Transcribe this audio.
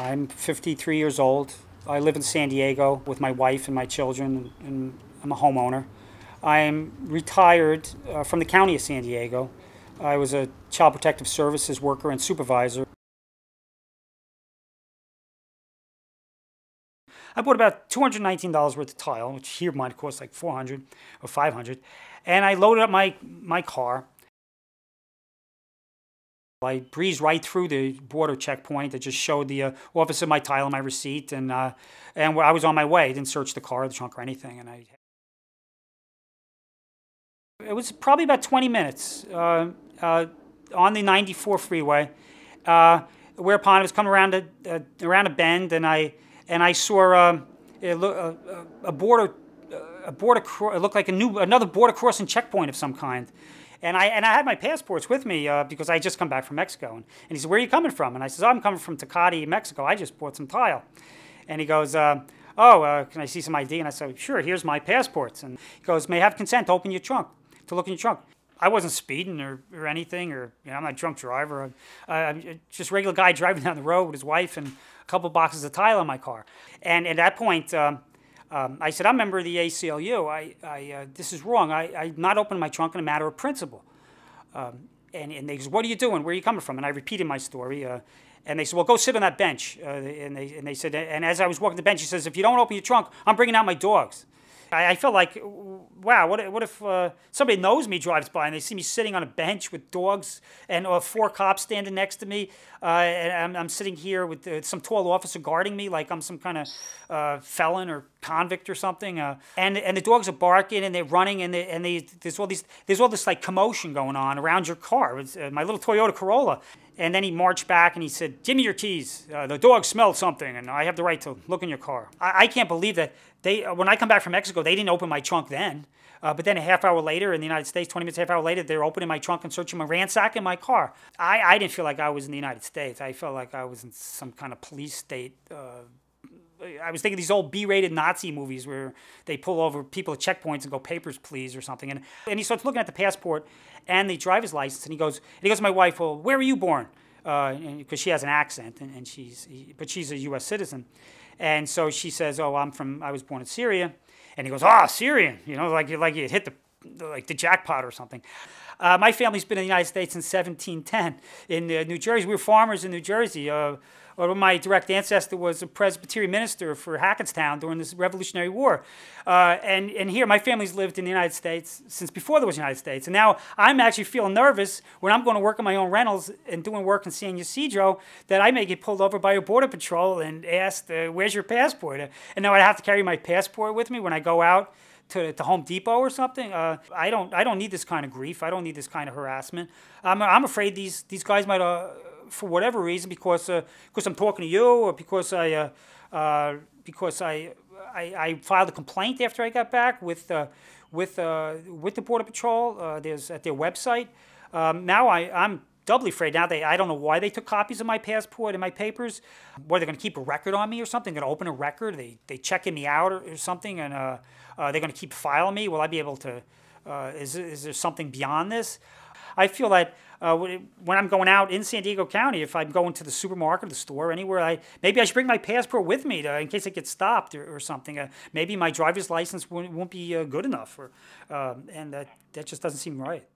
I'm 53 years old. I live in San Diego with my wife and my children, and I'm a homeowner. I'm retired from the county of San Diego. I was a child protective services worker and supervisor. I bought about $219 worth of tile, which here might cost like $400 or $500, and I loaded up my car. I breezed right through the border checkpoint that just showed the officer my tile and my receipt, and I was on my way. I didn't search the car, the trunk, or anything. It was probably about 20 minutes on the 94 freeway. Whereupon I was coming around a bend, and I saw a border. It looked like another border crossing checkpoint of some kind. And I had my passports with me because I had just come back from Mexico. And he said, "Where are you coming from?" And I said, "Oh, I'm coming from Tecate, Mexico. I just bought some tile." And he goes, "Can I see some ID?" And I said, "Sure, here's my passports." And he goes, "May I have consent to open your trunk, to look in your trunk?" I wasn't speeding or anything, or I'm not a drunk driver. I'm just a regular guy driving down the road with his wife and a couple boxes of tile in my car. And at that point, I said, "I'm a member of the ACLU. This is wrong. I'm not opening my trunk in a matter of principle." And they said, "What are you doing? Where are you coming from?" And I repeated my story. And they said, "Well, go sit on that bench." And they said, and as I was walking the bench, he says, "If you don't open your trunk, I'm bringing out my dogs." I felt like, wow, what if somebody knows me, drives by, and they see me sitting on a bench with dogs and 4 cops standing next to me, and I'm sitting here with some tall officer guarding me like I'm some kind of felon or convict or something, and the dogs are barking and they're running, and there's all this like commotion going on around your car. It's my little Toyota Corolla. And then he marched back and he said, "Give me your keys. The dog smelled something, and I have the right to look in your car." I can't believe that when I come back from Mexico, they didn't open my trunk then. But then a half hour later in the United States, 20 minutes, half hour later, they're opening my trunk and searching ransacking my car. I didn't feel like I was in the United States. I felt like I was in some kind of police state. I was thinking these old B-rated Nazi movies where they pull over people at checkpoints and go, "Papers, please," or something. And he starts looking at the passport and the driver's license, and he goes to my wife, "Well, where were you born?" Because she has an accent, but she's a U.S. citizen. And so she says, "Oh, I was born in Syria." And he goes, "Ah, Syrian," like you hit the jackpot or something. My family's been in the United States since 1710 in New Jersey. We were farmers in New Jersey. My direct ancestor was a Presbyterian minister for Hackettstown during this Revolutionary War. And here, my family's lived in the United States since before there was the United States. And now I'm actually feeling nervous when I'm going to work in my own rentals and doing work in San Ysidro that I may get pulled over by a border patrol and asked, "Where's your passport?" And now I have to carry my passport with me when I go out to Home Depot or something. I don't need this kind of grief. I don't need this kind of harassment. I'm afraid these guys might, for whatever reason, because I'm talking to you, or because I filed a complaint after I got back with the Border Patrol. There's at their website. Now I'm doubly afraid. Now I don't know why they took copies of my passport and my papers. Whether they're going to keep a record on me or something. They're going to open a record. They checking me out or something, and they're going to keep filing me. Will I be able to? Is there something beyond this? I feel that when I'm going out in San Diego County, if I'm going to the supermarket, the store, anywhere, maybe I should bring my passport with me in case I get stopped or something. Maybe my driver's license won't be good enough, and that just doesn't seem right.